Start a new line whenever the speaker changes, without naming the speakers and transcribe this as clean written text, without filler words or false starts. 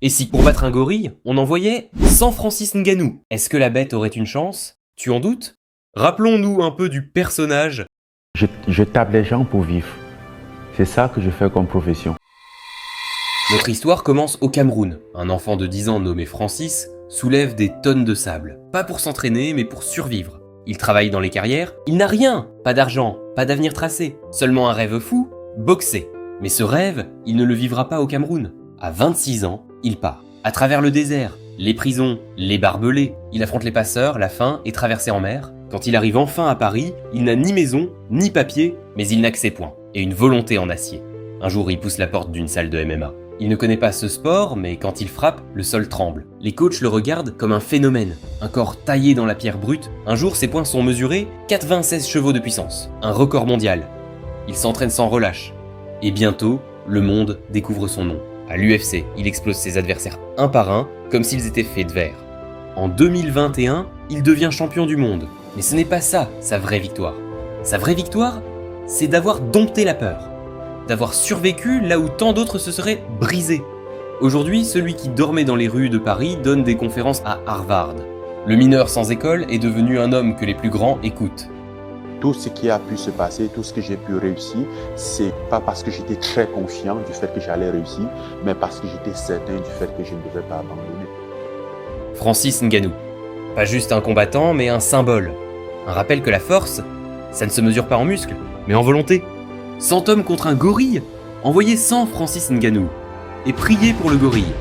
Et si pour battre un gorille, on envoyait 100 Francis Ngannou, est-ce que la bête aurait une chance? Tu en doutes? Rappelons-nous un peu du personnage.
Je tape les gens pour vivre. C'est ça que je fais comme profession.
Notre histoire commence au Cameroun. Un enfant de 10 ans nommé Francis soulève des tonnes de sable. Pas pour s'entraîner, mais pour survivre. Il travaille dans les carrières, il n'a rien, pas d'argent, pas d'avenir tracé, seulement un rêve fou, boxer. Mais ce rêve, il ne le vivra pas au Cameroun. À 26 ans, il part. À travers le désert, les prisons, les barbelés, il affronte les passeurs, la faim et traversée en mer. Quand il arrive enfin à Paris, il n'a ni maison, ni papier, mais il n'a que ses poings, et une volonté en acier. Un jour, il pousse la porte d'une salle de MMA. Il ne connaît pas ce sport, mais quand il frappe, le sol tremble. Les coachs le regardent comme un phénomène. Un corps taillé dans la pierre brute. Un jour, ses poings sont mesurés 96 chevaux de puissance. Un record mondial. Il s'entraîne sans relâche. Et bientôt, le monde découvre son nom. À l'UFC, il explose ses adversaires un par un, comme s'ils étaient faits de verre. En 2021, il devient champion du monde. Mais ce n'est pas ça, sa vraie victoire. Sa vraie victoire, c'est d'avoir dompté la peur. D'avoir survécu là où tant d'autres se seraient brisés. Aujourd'hui, celui qui dormait dans les rues de Paris donne des conférences à Harvard. Le mineur sans école est devenu un homme que les plus grands écoutent.
Tout ce qui a pu se passer, tout ce que j'ai pu réussir, c'est pas parce que j'étais très confiant du fait que j'allais réussir, mais parce que j'étais certain du fait que je ne devais pas abandonner.
Francis Ngannou. Pas juste un combattant, mais un symbole. Un rappel que la force, ça ne se mesure pas en muscles, mais en volonté. 100 hommes contre un gorille? Envoyez 100 Francis Ngannou. Et priez pour le gorille.